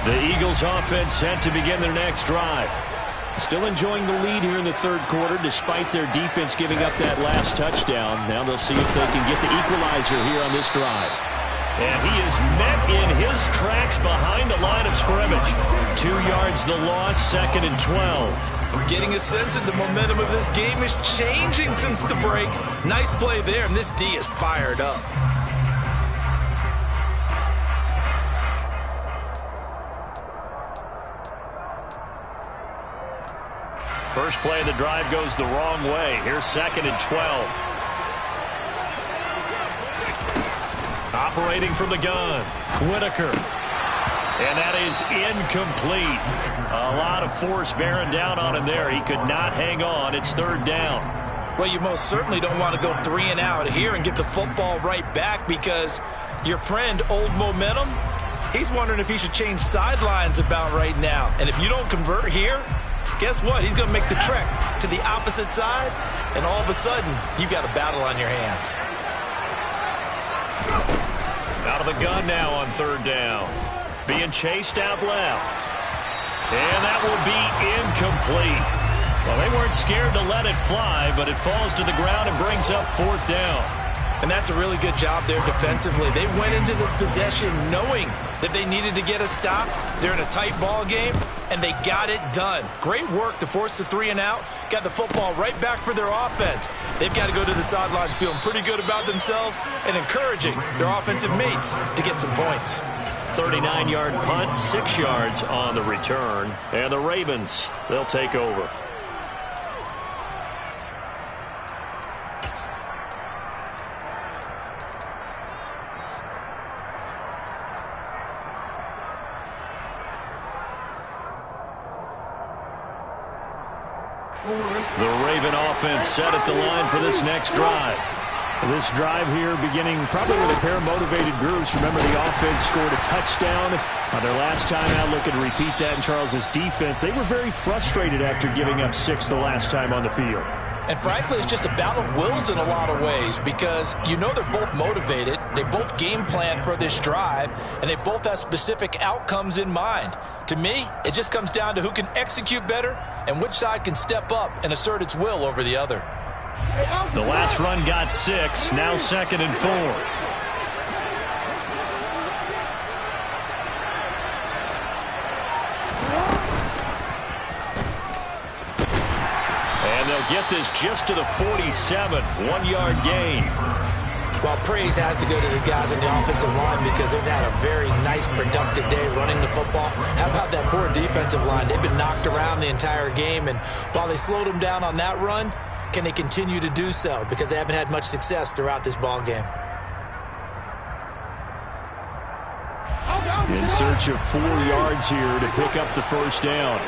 The Eagles offense set to begin their next drive. Still enjoying the lead here in the 3rd quarter despite their defense giving up that last touchdown. Now they'll see if they can get the equalizer here on this drive. And he is met in his tracks behind the line of scrimmage. 2 yards the loss, 2nd and 12. We're getting a sense that the momentum of this game is changing since the break. Nice play there, and this D is fired up. First play of the drive goes the wrong way. Here's 2nd and 12. Operating from the gun, Whitaker. And that is incomplete. A lot of force bearing down on him there. He could not hang on. It's 3rd down. Well, you most certainly don't want to go 3 and out here and get the football right back, because your friend, Old Momentum, he's wondering if he should change sidelines about right now. And if you don't convert here, guess what? He's going to make the trek to the opposite side, and all of a sudden, you've got a battle on your hands. Out of the gun now on 3rd down. Being chased out left. And that will be incomplete. Well, they weren't scared to let it fly, but it falls to the ground and brings up 4th down. And that's a really good job there defensively. They went into this possession knowing that they needed to get a stop. They're in a tight ball game, and they got it done. Great work to force the 3 and out. Got the football right back for their offense. They've got to go to the sidelines feeling pretty good about themselves and encouraging their offensive mates to get some points. 39-yard punt, 6 yards on the return. And the Ravens, they'll take over. The Raven offense set at the line for this next drive. This drive here beginning probably with a pair of motivated groups. Remember, the offense scored a touchdown on their last time out. Looking to repeat that in Charles's defense. They were very frustrated after giving up 6 the last time on the field. And frankly, it's just a battle of wills in a lot of ways because you know they're both motivated. They both game plan for this drive, and they both have specific outcomes in mind. To me, it just comes down to who can execute better and which side can step up and assert its will over the other. The last run got 6, now 2nd and 4. And they'll get this just to the 47, 1-yard gain. Well, praise has to go to the guys on the offensive line because they've had a very nice, productive day running the football. How about that poor defensive line? They've been knocked around the entire game, and while they slowed them down on that run, can they continue to do so? Because they haven't had much success throughout this ball game. In search of 4 yards here to pick up the first down.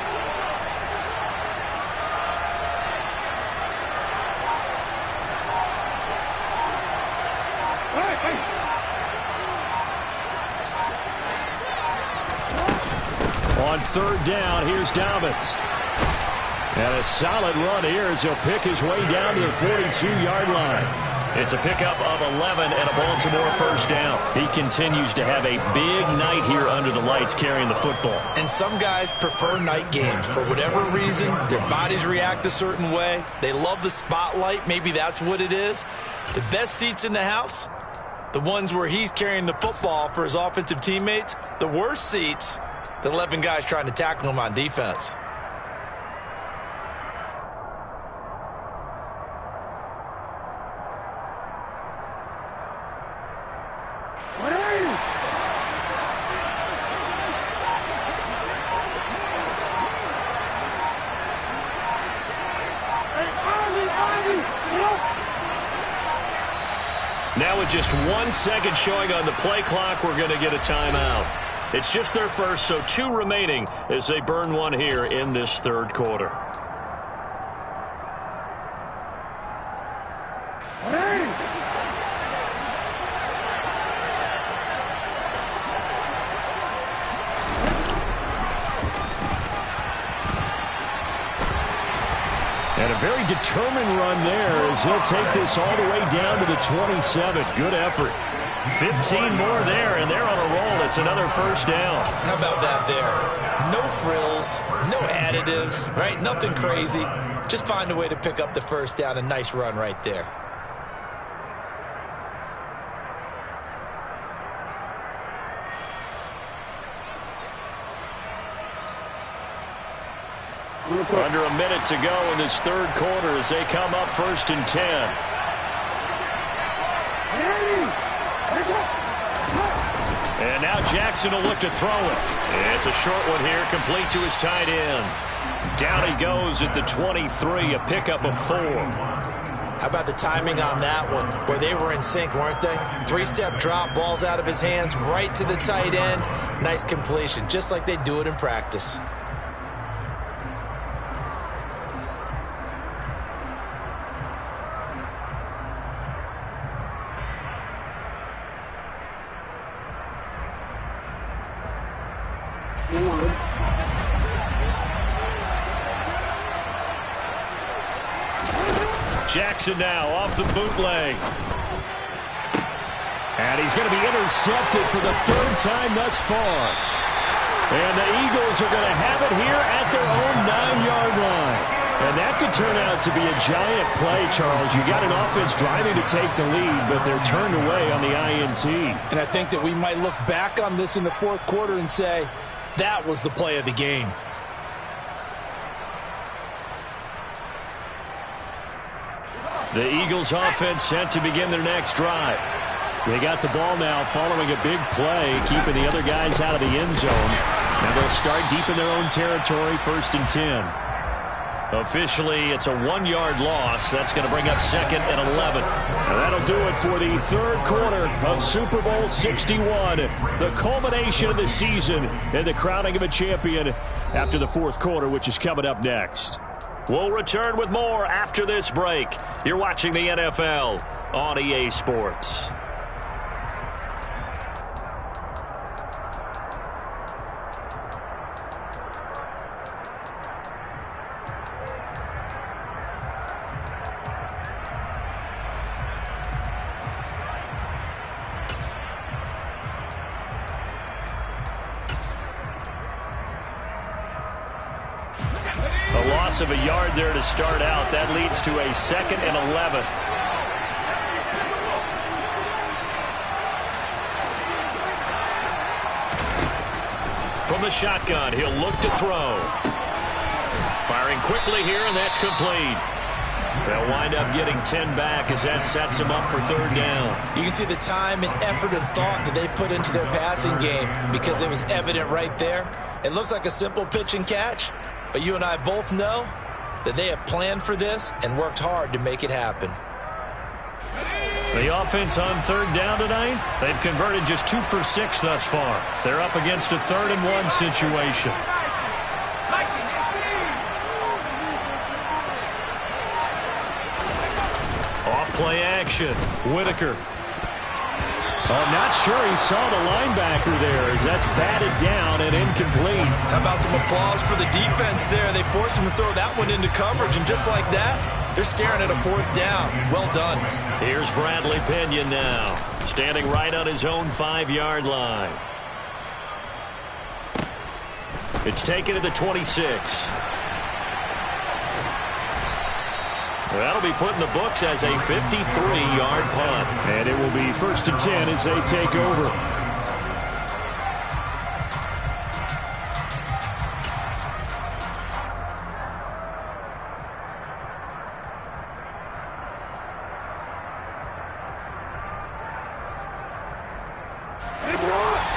On 3rd down, here's Dobbins. And a solid run here as he'll pick his way down to the 42-yard line. It's a pickup of 11 and a Baltimore first down. He continues to have a big night here under the lights carrying the football. And some guys prefer night games. For whatever reason, their bodies react a certain way. They love the spotlight. Maybe that's what it is. The best seats in the house, the ones where he's carrying the football for his offensive teammates. The worst seats, the 11 guys trying to tackle him on defense. Now with just 1 second showing on the play clock, we're going to get a timeout. It's just their first, so 2 remaining as they burn one here in this 3rd quarter. And a very determined run there as he'll take this all the way down to the 27. Good effort. 15 more there, and they're on a roll. It's another first down. How about that there? No frills, no additives, right? Nothing crazy. Just find a way to pick up the first down. A nice run right there. Under a minute to go in this 3rd quarter as they come up 1st and 10. And now Jackson will look to throw it. It's a short one here, complete to his tight end. Down he goes at the 23, a pickup of 4. How about the timing on that one? Boy, they were in sync, weren't they? 3-step drop, balls out of his hands, right to the tight end. Nice completion, just like they do it in practice. Jackson now off the bootleg. And he's going to be intercepted for the 3rd time thus far. And the Eagles are going to have it here at their own 9-yard line. And that could turn out to be a giant play, Charles. You got an offense driving to take the lead, but they're turned away on the INT. And I think that we might look back on this in the 4th quarter and say, that was the play of the game. The Eagles offense set to begin their next drive. They got the ball now following a big play, keeping the other guys out of the end zone. Now they'll start deep in their own territory, 1st and 10. Officially, it's a 1-yard loss. That's going to bring up 2nd and 11. And that'll do it for the 3rd quarter of Super Bowl 61. The culmination of the season and the crowning of a champion after the 4th quarter, which is coming up next. We'll return with more after this break. You're watching the NFL on EA Sports. A loss of a yard there to start out. That leads to a 2nd and 11. From the shotgun, he'll look to throw. Firing quickly here, and that's complete. They'll wind up getting 10 back as that sets them up for 3rd down. You can see the time and effort and thought that they put into their passing game because it was evident right there. It looks like a simple pitch and catch, but you and I both know that they have planned for this and worked hard to make it happen. The offense on 3rd down tonight, they've converted just 2 for 6 thus far. They're up against a 3rd and 1 situation. Off-play action. Whitaker. I'm not sure he saw the linebacker there as that's batted down and incomplete. How about some applause for the defense there? They forced him to throw that one into coverage, and just like that, they're staring at a 4th down. Well done. Here's Bradley Pinion now, standing right on his own 5-yard line. It's taken to the 26. That'll be put in the books as a 53-yard punt. And it will be 1st and 10 as they take over.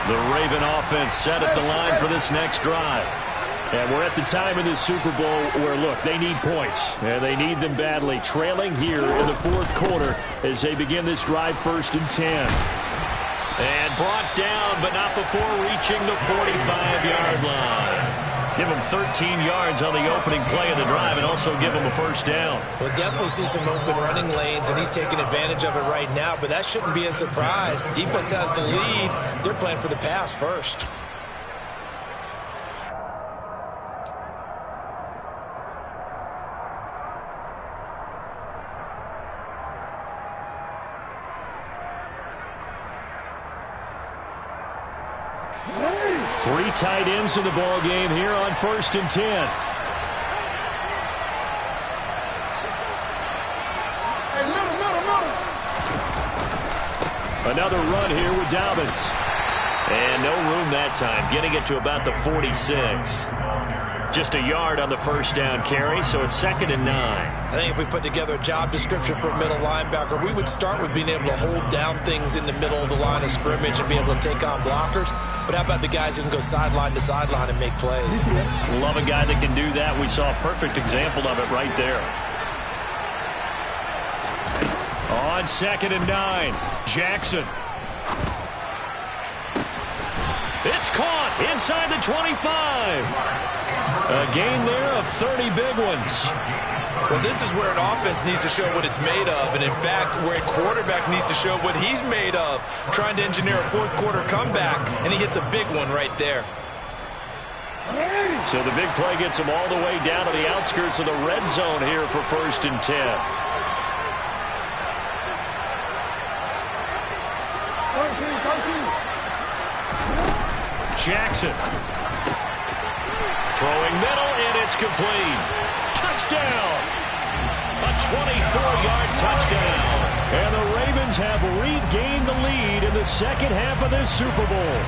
The Raven offense set at the line for this next drive. And we're at the time in this Super Bowl where, look, they need points. And they need them badly. Trailing here in the 4th quarter as they begin this drive 1st and 10. And brought down, but not before reaching the 45-yard line. Give them 13 yards on the opening play of the drive and also give them a 1st down. We'll definitely see some open running lanes, and he's taking advantage of it right now, but that shouldn't be a surprise. Defense has the lead. They're playing for the pass first. Three tight ends in the ball game here on 1st and 10. Another run here with Dobbins. And no room that time, getting it to about the 46. Just a yard on the 1st down carry, so it's 2nd and 9. I think if we put together a job description for a middle linebacker, we would start with being able to hold down things in the middle of the line of scrimmage and be able to take on blockers. But how about the guys who can go sideline to sideline and make plays? Love a guy that can do that. We saw a perfect example of it right there. On 2nd and 9, Jackson. It's caught inside the 25. A gain there of 30 big ones. Well, this is where an offense needs to show what it's made of, and in fact, where a quarterback needs to show what he's made of, trying to engineer a 4th quarter comeback, and he hits a big one right there. So the big play gets him all the way down to the outskirts of the red zone here for 1st and 10. Jackson. Throwing middle, and it's complete. Touchdown! A 24-yard touchdown. And the Ravens have regained the lead in the 2nd half of this Super Bowl.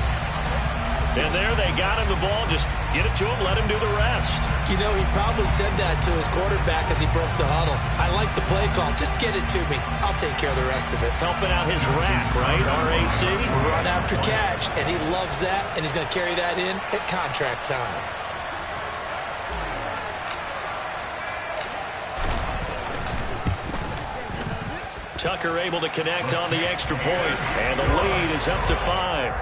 And there they got him the ball. Just get it to him, let him do the rest. You know, he probably said that to his quarterback as he broke the huddle. I like the play call. Just get it to me. I'll take care of the rest of it. Helping out his rack, right? RAC. Run after catch, and he loves that, and he's going to carry that in at contract time. Tucker able to connect on the extra point, and the lead is up to 5.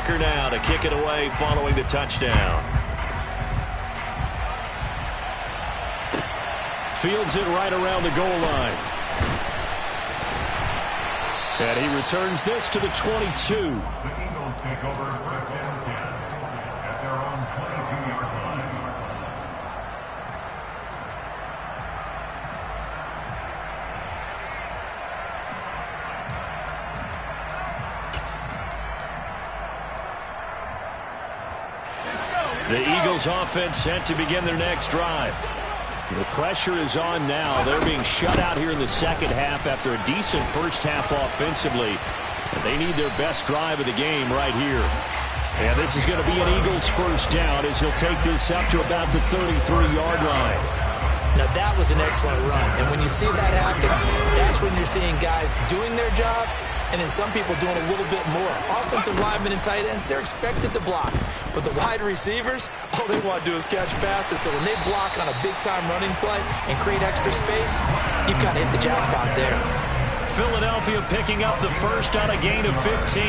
Whitaker now to kick it away following the touchdown. Fields it right around the goal line. And he returns this to the 22. The Eagles take over first and 10 at their own 22-yard line. The Eagles offense set to begin their next drive. The pressure is on now. They're being shut out here in the second half after a decent first half offensively. And they need their best drive of the game right here. And this is going to be an Eagles first down as he'll take this up to about the 33-yard line. Now, that was an excellent run. And when you see that happen, that's when you're seeing guys doing their job and then some people doing a little bit more. Offensive linemen and tight ends, they're expected to block. But the wide receivers, all they want to do is catch passes. So when they block on a big-time running play and create extra space, you've kind of hit the jackpot there. Philadelphia picking up the first on a gain of 15.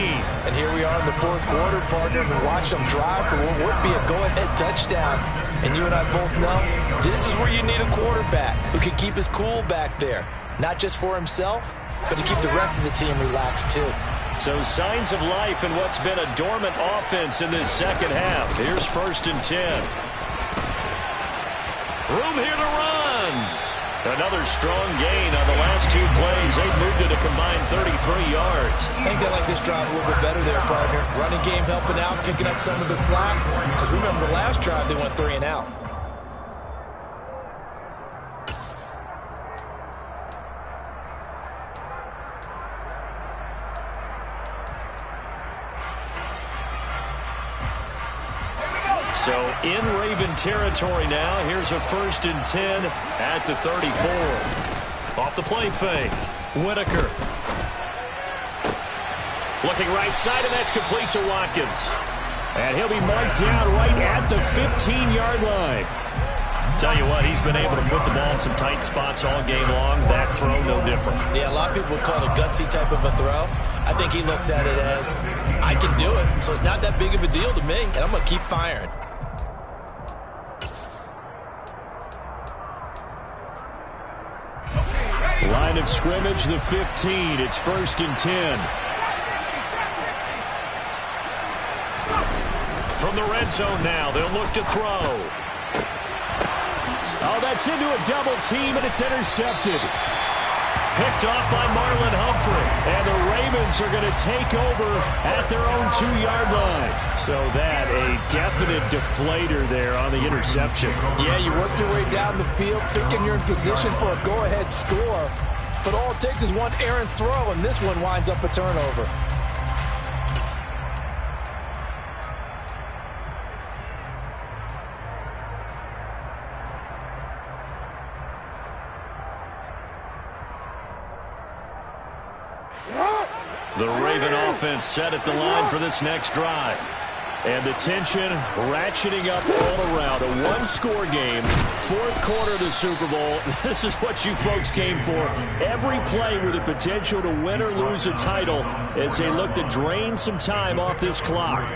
And here we are in the fourth quarter, partner, and watch them drive for what would be a go-ahead touchdown. And you and I both know this is where you need a quarterback who can keep his cool back there. Not just for himself, but to keep the rest of the team relaxed too. So signs of life in what's been a dormant offense in this second half. Here's first and 10. Room here to run. Another strong gain on the last two plays. They've moved it a combined 33 yards. I think they like this drive a little bit better there, partner. Running game helping out, picking up some of the slack. Because remember, the last drive they went 3 and out. So in Raven territory now. Here's a first and 10 at the 34. Off the play fake. Whitaker. Looking right side, and that's complete to Watkins. And he'll be marked down right at the 15-yard line. Tell you what, he's been able to put the ball in some tight spots all game long. That throw, no different. Yeah, a lot of people would call it a gutsy type of a throw. I think he looks at it as, I can do it, so it's not that big of a deal to me, and I'm going to keep firing. Line of scrimmage, the 15. It's first and 10. From the red zone now, they'll look to throw. Oh, that's into a double team, and it's intercepted. Picked off by Marlon Humphrey. And the Ravens are going to take over at their own 2-yard line. So that, a definite deflator there on the interception. Yeah, you work your way down the field, thinking you're in position for a go-ahead score. But all it takes is one errant throw, and this one winds up a turnover. The Raven offense set at the line for this next drive. And the tension ratcheting up all around. A one-score game, fourth quarter of the Super Bowl. This is what you folks came for. Every play with the potential to win or lose a title as they look to drain some time off this clock.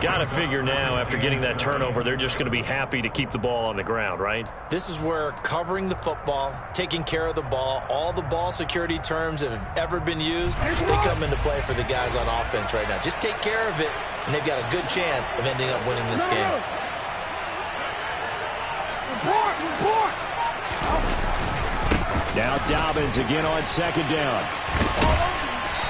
Got to figure now, after getting that turnover, they're just going to be happy to keep the ball on the ground, right? This is where covering the football, taking care of the ball, all the ball security terms that have ever been used, they come into play for the guys on offense right now. Just take care of it, and they've got a good chance of ending up winning this game. Now Dobbins again on second down.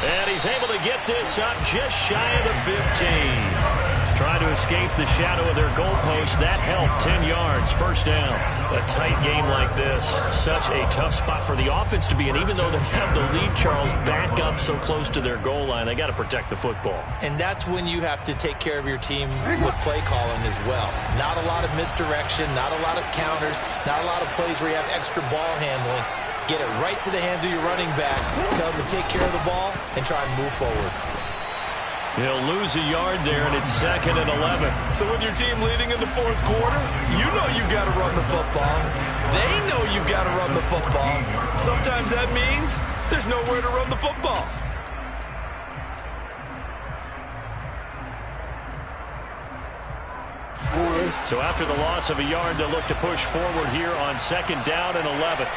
And he's able to get this up just shy of the 15. Trying to escape the shadow of their goalpost. That helped. 10 yards. First down. A tight game like this. Such a tough spot for the offense to be in. Even though they have the lead, Charles, back up so close to their goal line, they got to protect the football. And that's when you have to take care of your team with play calling as well. Not a lot of misdirection, not a lot of counters, not a lot of plays where you have extra ball handling. Get it right to the hands of your running back. Tell them to take care of the ball and try and move forward. He'll lose a yard there, and it's second and 11. So with your team leading in the fourth quarter, you know you've got to run the football. They know you've got to run the football. Sometimes that means there's nowhere to run the football. So after the loss of a yard, they'll look to push forward here on 2nd down and 11.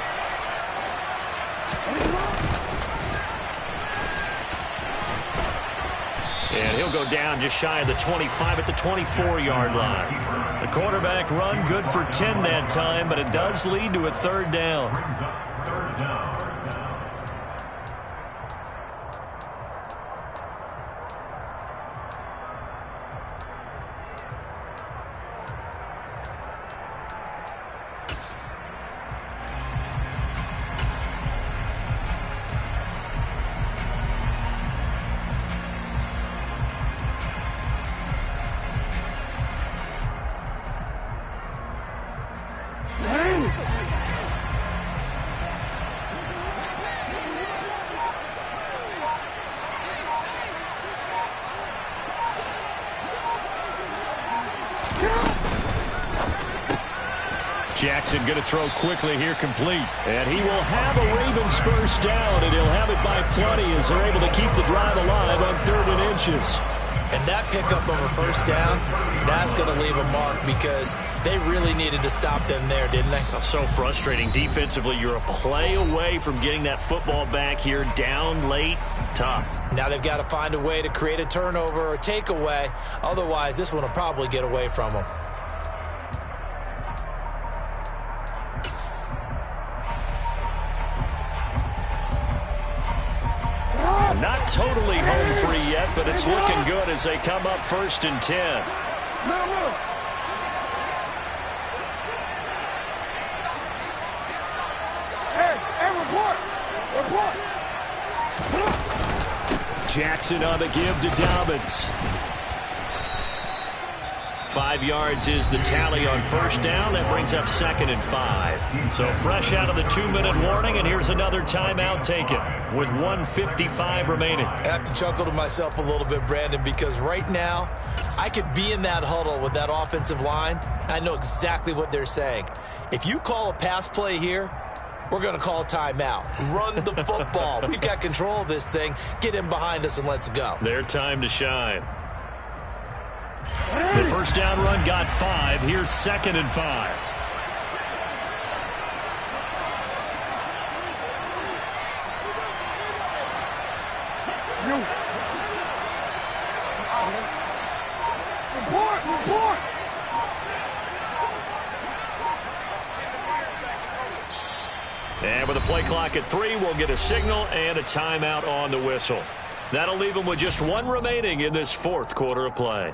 And he'll go down just shy of the 25 at the 24-yard line. The quarterback run good for 10 that time, but it does lead to a 3rd down. Brings up 3rd down. Jackson going to throw quickly here, complete. And he will have a Ravens 1st down, and he'll have it by plenty as they're able to keep the drive alive on 3rd and inches. And that pickup of a 1st down, that's going to leave a mark because they really needed to stop them there, didn't they? Oh, so frustrating. Defensively, you're a play away from getting that football back here down late. Tough. Now they've got to find a way to create a turnover or a takeaway. Otherwise, this one will probably get away from them. Not totally home free yet, but it's looking good as they come up 1st and 10. Jackson on the give to Dobbins. 5 yards is the tally on 1st down. That brings up 2nd and 5. So fresh out of the 2-minute warning, and here's another timeout taken with 1:55 remaining. I have to chuckle to myself a little bit, Brandon, because right now I could be in that huddle with that offensive line. I know exactly what they're saying. If you call a pass play here, we're going to call timeout. Run the football. We've got control of this thing. Get in behind us and let's go. Their time to shine. The 1st down run got 5. Here's 2nd and 5. Report! And with a play clock at 3, we'll get a signal and a timeout on the whistle. That'll leave them with just 1 remaining in this 4th quarter of play.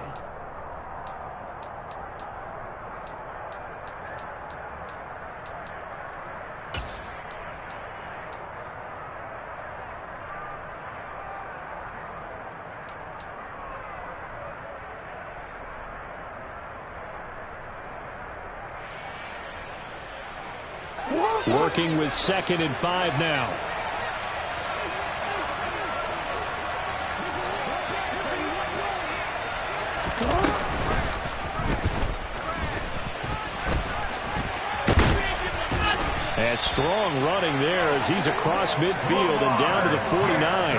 Working with 2nd and 5 now. And strong running there as he's across midfield and down to the 49.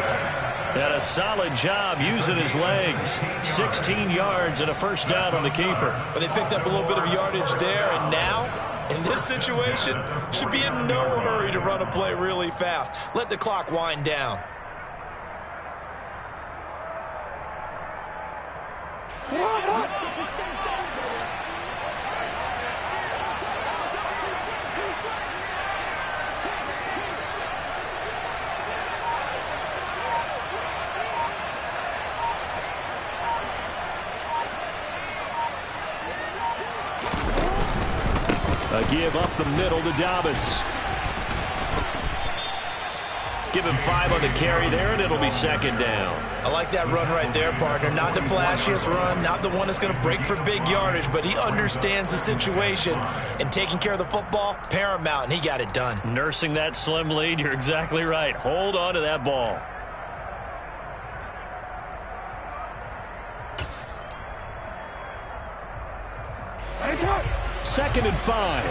And a solid job using his legs. 16 yards and a 1st down on the keeper. But they picked up a little bit of yardage there, and now, in this situation, should be in no hurry to run a play really fast. Let the clock wind down. A give up the middle to Dobbins. Give him 5 on the carry there, and it'll be 2nd down. I like that run right there, partner. Not the flashiest run, not the one that's going to break for big yardage, but he understands the situation, and taking care of the football, paramount, and he got it done. Nursing that slim lead, you're exactly right. Hold on to that ball. Second and 5.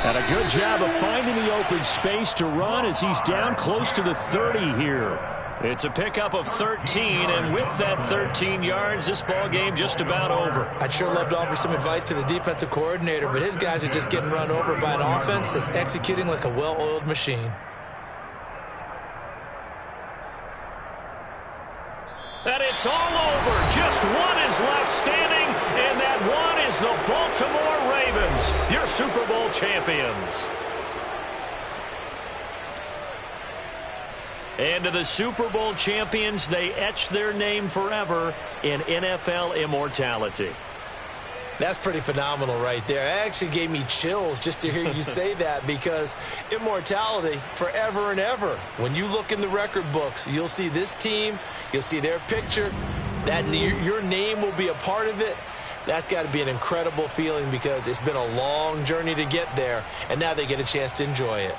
And a good job of finding the open space to run as he's down close to the 30 here. It's a pickup of 13, and with that 13 yards, this ball game just about over. I'd sure love to offer some advice to the defensive coordinator, but his guys are just getting run over by an offense that's executing like a well-oiled machine. And it's all over. Just one is left standing, and that one is the Baltimore Ravens, your Super Bowl champions. And to the Super Bowl champions, they etch their name forever in NFL immortality. That's pretty phenomenal right there. It actually gave me chills just to hear you say that, because immortality forever and ever. When you look in the record books, you'll see this team, you'll see their picture, that your name will be a part of it. That's got to be an incredible feeling, because it's been a long journey to get there, and now they get a chance to enjoy it.